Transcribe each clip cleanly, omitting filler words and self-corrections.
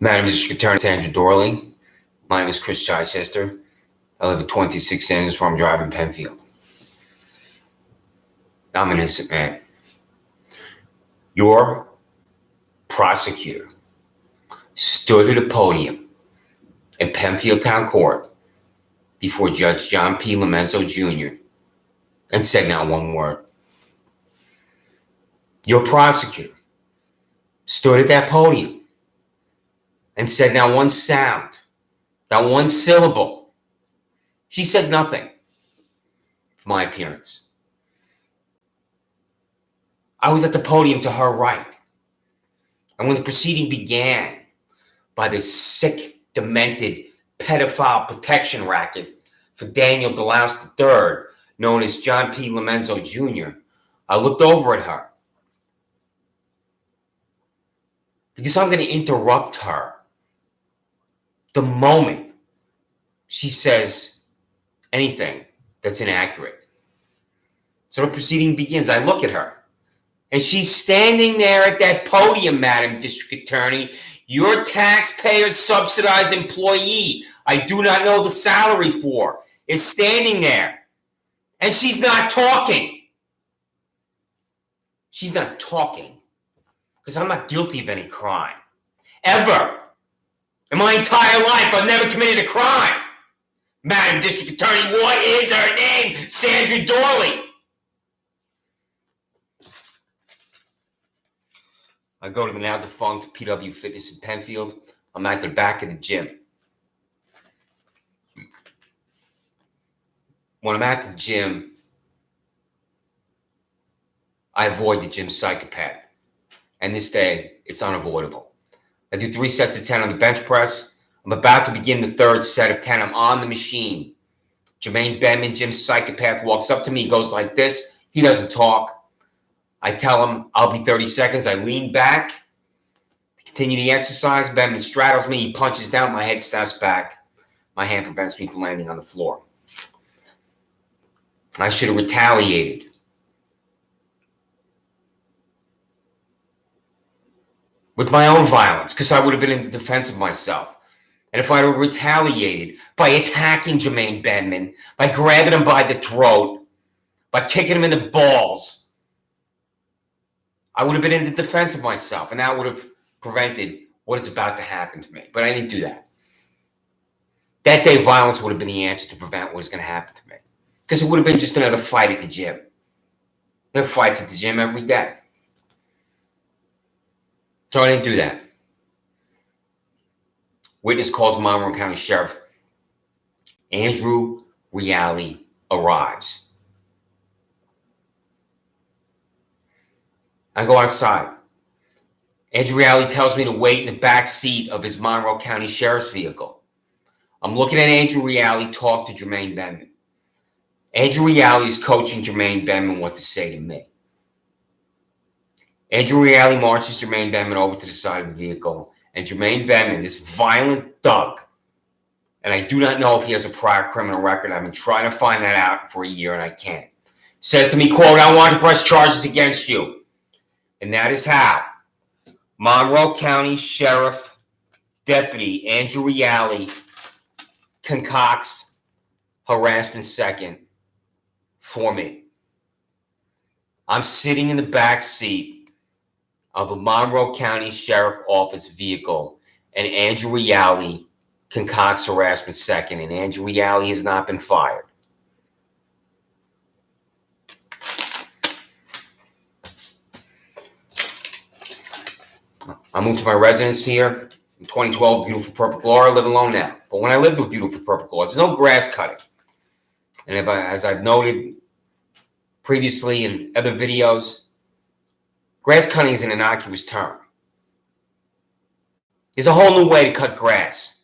Madam District Attorney Sandra Dorley. My name is Chris Chichester. I live at 26 Sanders Farm Drive in Penfield. I'm an innocent man. Your prosecutor stood at a podium in Penfield Town Court before Judge John P. Lomenzo Jr. and said not one word. Your prosecutor stood at that podium and said not one sound, not one syllable. She said nothing for my appearance. I was at the podium to her right. And when the proceeding began by this sick, demented, pedophile protection racket for Daniel DeLouse III, known as John P. Lomenzo Jr., I looked over at her because I'm going to interrupt her the moment she says anything that's inaccurate. So the proceeding begins. I look at her, and she's standing there at that podium, Madam District Attorney. Your taxpayers subsidized employee, I do not know the salary for, is standing there, and she's not talking. She's not talking because I'm not guilty of any crime. Ever. In my entire life, I've never committed a crime. Madam District Attorney, what is her name? Sandra Dorley. I go to the now defunct PW Fitness in Penfield. I'm at the back of the gym. When I'm at the gym, I avoid the gym psychopath. And this day, it's unavoidable. I do 3 sets of 10 on the bench press. I'm about to begin the 3rd set of 10. I'm on the machine. Jermaine Benman, gym psychopath, walks up to me, goes like this. He doesn't talk. I tell him I'll be 30 seconds. I lean back to continue the exercise. Benman straddles me. He punches down. My head snaps back. My hand prevents me from landing on the floor. I should have retaliated. With my own violence, because I would have been in defense of myself. And if I had retaliated by attacking Jermaine Benman, by grabbing him by the throat, by kicking him in the balls, I would have been in the defense of myself, and that would have prevented what is about to happen to me. But I didn't do that. That day, violence would have been the answer to prevent what was going to happen to me. Because it would have been just another fight at the gym. There are fights at the gym every day. So I didn't do that. Witness calls Monroe County Sheriff. Andrew Reale arrives. I go outside. Andrew Reale tells me to wait in the back seat of his Monroe County Sheriff's vehicle. I'm looking at Andrew Reale talk to Jermaine Benman. Andrew Reale is coaching Jermaine Benman what to say to me. Andrew Reale marches Jermaine Benman over to the side of the vehicle, and Jermaine Benman, this violent thug, and I do not know if he has a prior criminal record. I've been trying to find that out for a year, and I can't. Says to me, quote, I want to press charges against you. And that is how Monroe County Sheriff Deputy Andrew Reale concocts harassment second for me. I'm sitting in the back seat of a Monroe County Sheriff Office vehicle, and Andrew Reale concocts harassment second, and Andrew Reale has not been fired. I moved to my residence here in 2012, beautiful, perfect law. I live alone now. But when I lived with beautiful, perfect law, there's no grass cutting. And as I've noted previously in other videos, grass cutting is an innocuous term. There's a whole new way to cut grass.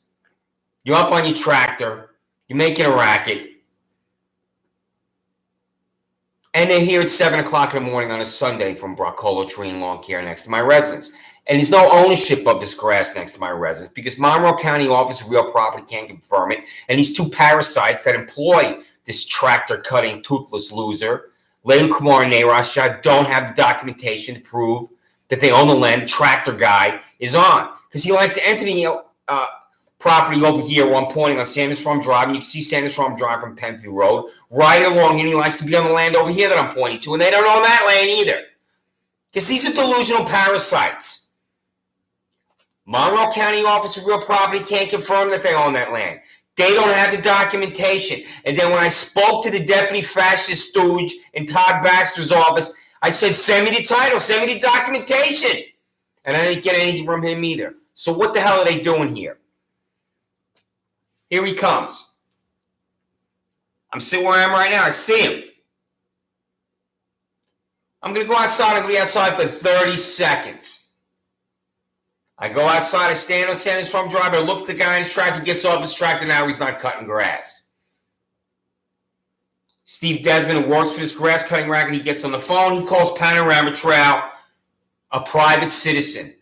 You're up on your tractor, you're making a racket, and they're here at 7 o'clock in the morning on a Sunday from Broccolo Tree and Lawn Care next to my residence. And there's no ownership of this grass next to my residence because Monroe County Office of Real Property can't confirm it. And these 2 parasites that employ this tractor-cutting, toothless loser, Layla Kumar and Nayra Shah, don't have the documentation to prove that they own the land the tractor guy is on. because he likes to enter the property over here where I'm pointing on Sanders Farm Drive, and you can see Sanders Farm Drive from Penfield Road, right along, and he likes to be on the land over here that I'm pointing to, and they don't own that land either. Because these are delusional parasites. Monroe County Office of Real Property can't confirm that they own that land. They don't have the documentation. And then when I spoke to the deputy fascist stooge in Todd Baxter's office, I said, send me the title, send me the documentation. And I didn't get anything from him either. So what the hell are they doing here? Here he comes. I'm sitting where I am right now. I see him. I'm going to go outside. I'm going to be outside for 30 seconds. I go outside. I stand on Sanders Farm Drive. I look at the guy in his tractor. He gets off his tractor. Now he's not cutting grass. Steve Desmond, who works for this grass cutting racket, he gets on the phone. He calls Panorama Trail a private citizen.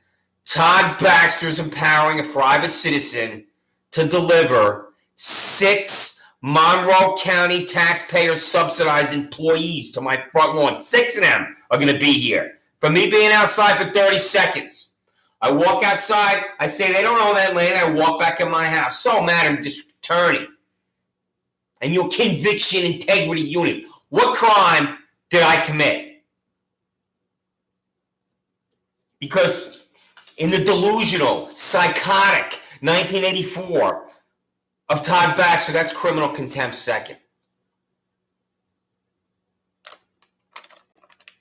Todd Baxter is empowering a private citizen to deliver 6 Monroe County taxpayer subsidized employees to my front lawn. 6 of them are going to be here. For me being outside for 30 seconds. I walk outside. I say they don't own that land. I walk back in my house. So, Madam District Attorney, and your conviction integrity unit, what crime did I commit? Because in the delusional, psychotic 1984 of Todd Baxter, that's criminal contempt second.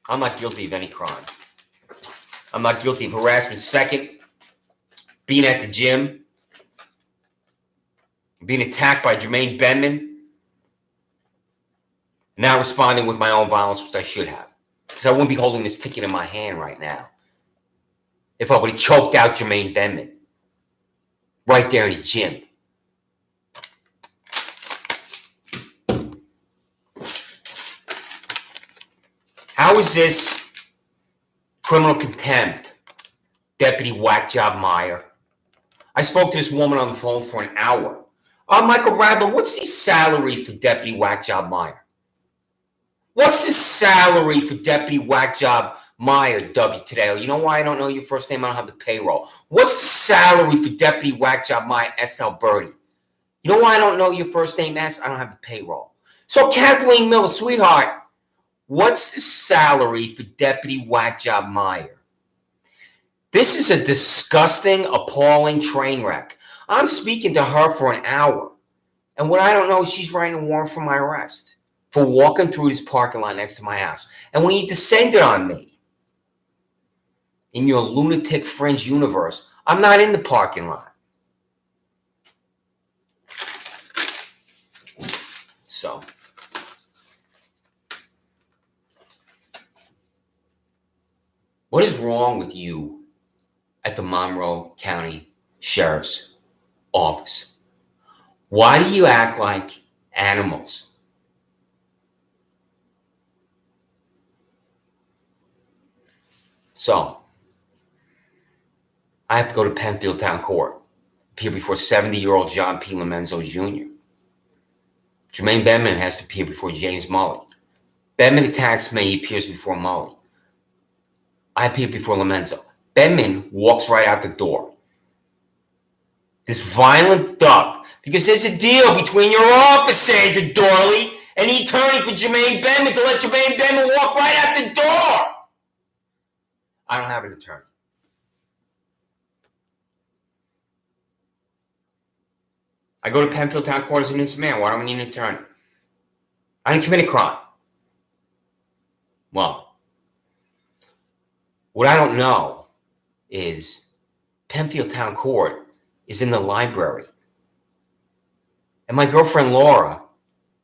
I'm not guilty of any crime. I'm not guilty of harassment second, being at the gym, being attacked by Jermaine Benman, not responding with my own violence, which I should have. Because I wouldn't be holding this ticket in my hand right now if I would have choked out Jermaine Benman right there in the gym. How is this criminal contempt, Deputy Whack Job Meyer? I spoke to this woman on the phone for an hour. Michael Radler, what's the salary for Deputy Whack Job Meyer? What's the salary for Deputy Whack Job Meyer, W. Today? You know why I don't know your first name? I don't have the payroll. What's the salary for Deputy Whack Job Meyer, S. Alberti? You know why I don't know your first name, S? I don't have the payroll. So Kathleen Miller, sweetheart, what's the salary for Deputy Whack Job Meyer? This is a disgusting, appalling train wreck. I'm speaking to her for an hour. And what I don't know is she's writing a warrant for my arrest for walking through this parking lot next to my house. And when you descended on me in your lunatic fringe universe, I'm not in the parking lot. So what is wrong with you at the Monroe County Sheriff's Office? Why do you act like animals? So, I have to go to Penfield Town Court, appear before 70-year-old John P. Lomenzo Jr. Jermaine Benman has to appear before James Mully. Benman attacks me, he appears before Mully. I appear before Lomenzo. Benman walks right out the door. This violent duck, because there's a deal between your office, Sandra Dorley, and the attorney for Jermaine Benman to let Jermaine Benman walk right out the door. I don't have an attorney. I go to Penfield Town Court as an innocent man. Why do I need an attorney? I didn't commit a crime. Well, what I don't know is Penfield Town Court is in the library. And my girlfriend Laura,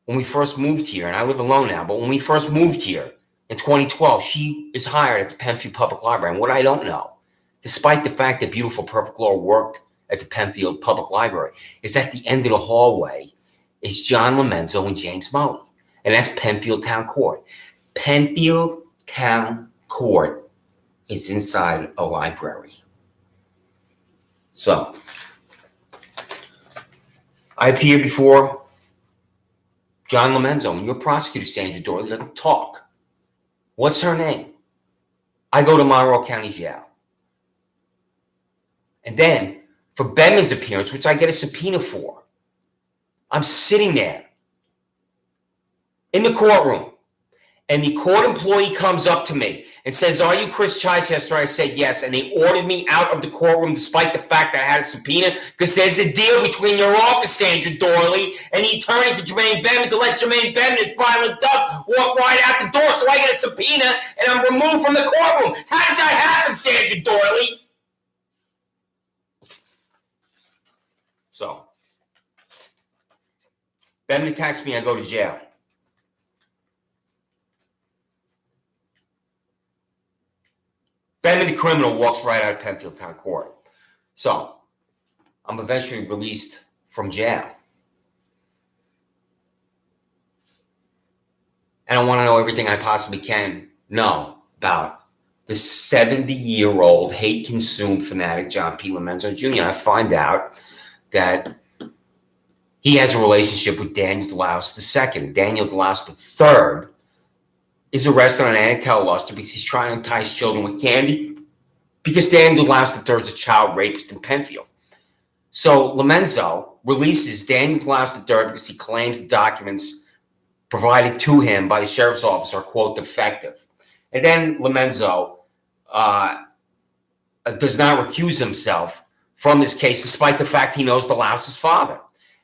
when we first moved here, and I live alone now, but when we first moved here in 2012, she is hired at the Penfield Public Library. And what I don't know, despite the fact that beautiful Perfect Laura worked at the Penfield Public Library, is at the end of the hallway is John Lomenzo and James Mully. And that's Penfield Town Court. Penfield Town Court is inside a library. So, I appear before John Lomenzo, and your prosecutor, Sandra Dorley, doesn't talk. What's her name? I go to Monroe County Jail. And then for Bedman's appearance, which I get a subpoena for, I'm sitting there in the courtroom, and the court employee comes up to me and says, "Are you Chris Chichester?" I said, "Yes." And they ordered me out of the courtroom despite the fact that I had a subpoena, because there's a deal between your office, Sandra Dorley, and the attorney for Jermaine Bedman to let Jermaine Bedman, his violent duck, walk right out the door, so I get a subpoena and I'm removed from the courtroom. How does that happen, Sandra Dorley? So, Bedman attacks me, I go to jail. Bedman, the criminal, walks right out of Penfield Town Court. So, I'm eventually released from jail. And I want to know everything I possibly can know about the 70-year-old hate-consumed fanatic John P. Lomenzo Jr. I find out that he has a relationship with Daniel DeLaus II. Daniel DeLaus III is arrested on anti-tell luster because he's trying to entice children with candy, because Daniel DeLaus III is a child rapist in Penfield. So Lomenzo releases Daniel DeLaus III because he claims the documents provided to him by the sheriff's office are, quote, defective. And then Lomenzo does not recuse himself from this case, despite the fact he knows DeLaus' father.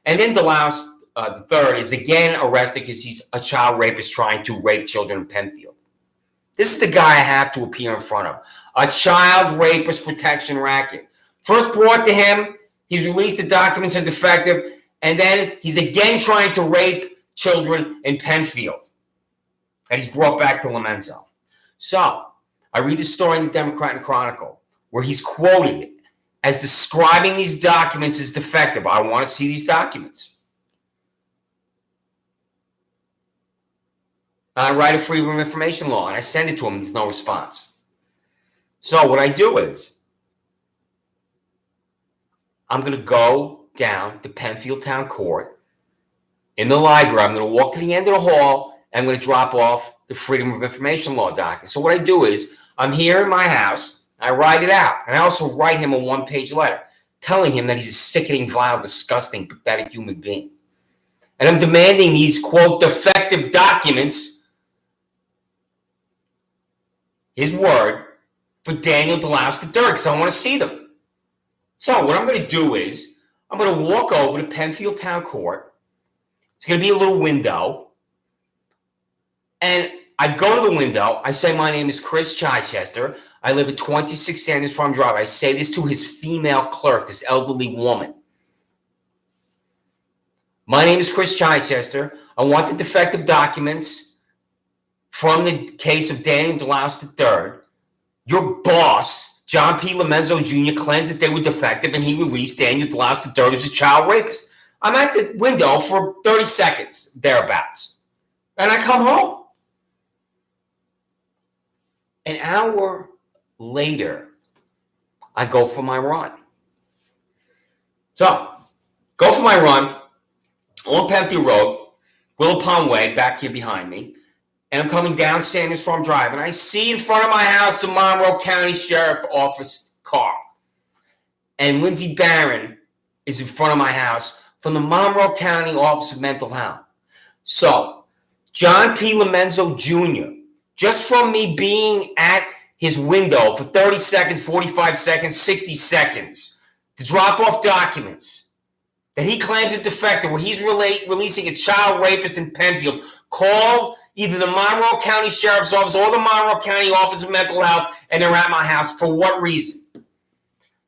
And then DeLaus III is again arrested because he's a child rapist trying to rape children in Penfield. This is the guy I have to appear in front of. A child rapist protection racket. First brought to him, he's released the documents are defective, and then he's again trying to rape children in Penfield. And he's brought back to Lomenzo. So, I read the story in the Democrat and Chronicle, where he's quoted as describing these documents as defective. I want to see these documents. I write a Freedom of Information law, and I send it to him. There's no response. So what I do is, I'm going to go down to Penfield Town Court. In the library, I'm going to walk to the end of the hall, and I'm going to drop off the Freedom of Information law document. So what I do is, I'm here in my house, I write it out, and I also write him a one-page letter telling him that he's a sickening, vile, disgusting, pathetic human being. And I'm demanding these, quote, defective documents, his word, for Daniel DeLaus III, because I want to see them. So what I'm going to do is, I'm going to walk over to Penfield Town Court. It's going to be a little window. And I go to the window. I say, "My name is Chris Chichester. I live at 26 Sanders Farm Drive." I say this to his female clerk, this elderly woman. "My name is Chris Chichester. I want the defective documents from the case of Daniel DeLaus III. Your boss, John P. Lomenzo Jr., claims that they were defective, and he released Daniel DeLaus III as a child rapist." I'm at the window for 30 seconds, thereabouts. And I come home. An hour later, I go for my run. So, go for my run on Penfield Road, Willow Pond Way, back here behind me. And I'm coming down Sanders Farm Drive, and I see in front of my house the Monroe County Sheriff Office car. And Lindsey Barron is in front of my house from the Monroe County Office of Mental Health. So, John P. Lomenzo Jr., just from me being at his window for 30 seconds, 45 seconds, 60 seconds to drop off documents that he claims are defective, where he's releasing a child rapist in Penfield, called either the Monroe County Sheriff's Office or the Monroe County Office of Mental Health, and they're at my house. For what reason?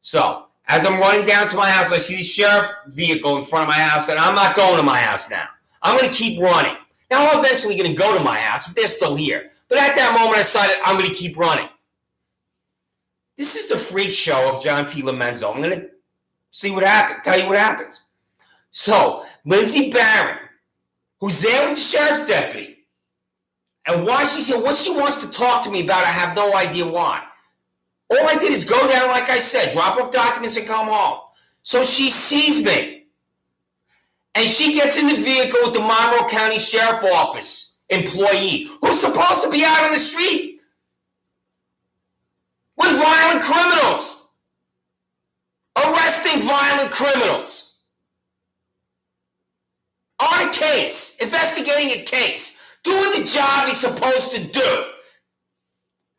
So, as I'm running down to my house, I see the sheriff vehicle in front of my house, and I'm not going to my house now. I'm going to keep running. Now, I'm eventually going to go to my house if they're still here. But at that moment, I decided I'm going to keep running. This is the freak show of John P. Lomenzo. I'm going to see what happens, tell you what happens. So, Lindsey Barron, who's there with the sheriff's deputy, and why she's here, what she wants to talk to me about, I have no idea why. All I did is go down, like I said, drop off documents and come home. So she sees me. And she gets in the vehicle with the Monroe County Sheriff Office employee, who's supposed to be out on the street with violent criminals. arresting violent criminals on a case, investigating a case, doing the job he's supposed to do.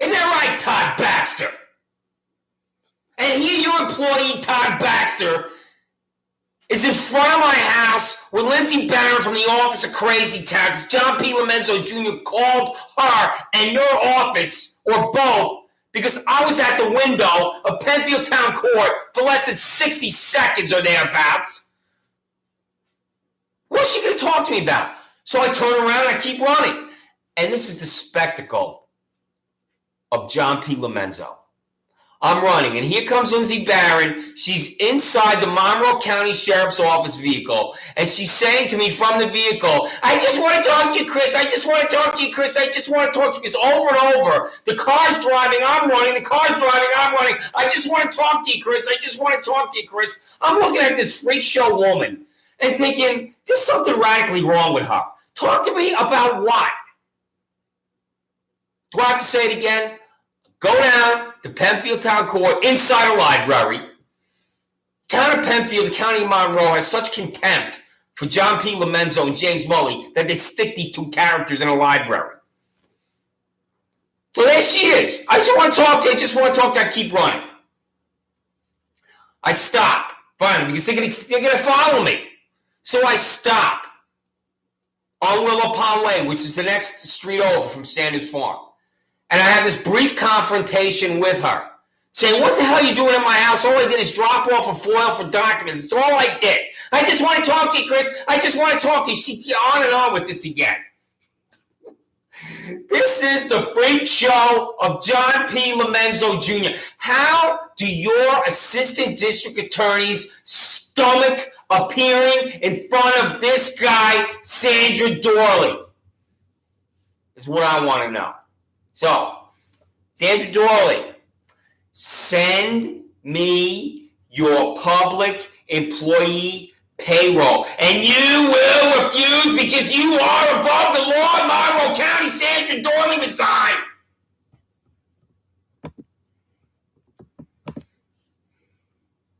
Isn't that right, Todd Baxter? And here your employee, Todd Baxter, is in front of my house with Lindsey Barron from the Office of Crazy Town because John P. Lomenzo Jr. called her and your office, or both, because I was at the window of Penfield Town Court for less than 60 seconds or thereabouts. What's she going to talk to me about? So I turn around and I keep running. And this is the spectacle of John P. Lomenzo. I'm running, and here comes Lindsey Barron. She's inside the Monroe County Sheriff's Office vehicle, and she's saying to me from the vehicle, I just want to talk to you, Chris. I just want to talk to you, Chris. I just want to talk to you. Because over and over, the car's driving, I'm running. The car's driving, I'm running. I just want to talk to you, Chris. I just want to talk to you, Chris. I'm looking at this freak show woman and thinking, there's something radically wrong with her. Talk to me about what? Do I have to say it again? Go down to Penfield Town Court, inside a library. Town of Penfield, the county of Monroe, has such contempt for John P. Lomenzo and James Mully that they stick these two characters in a library. So there she is. I just want to talk to her. I keep running. I stop, finally, because they're going to follow me. So I stop on Willow Pond Way, which is the next street over from Sanders Farm. And I have this brief confrontation with her, saying, what the hell are you doing in my house? All I did is drop off a foil for documents. That's all I did. I just want to talk to you, Chris. I just want to talk to you. See, on and on with this again. This is the freak show of John P. Lomenzo Jr. How do your assistant district attorneys stomach appearing in front of this guy, Sandra Dorley? Is what I want to know. So, Sandra Dorley, send me your public employee payroll. And you will refuse because you are above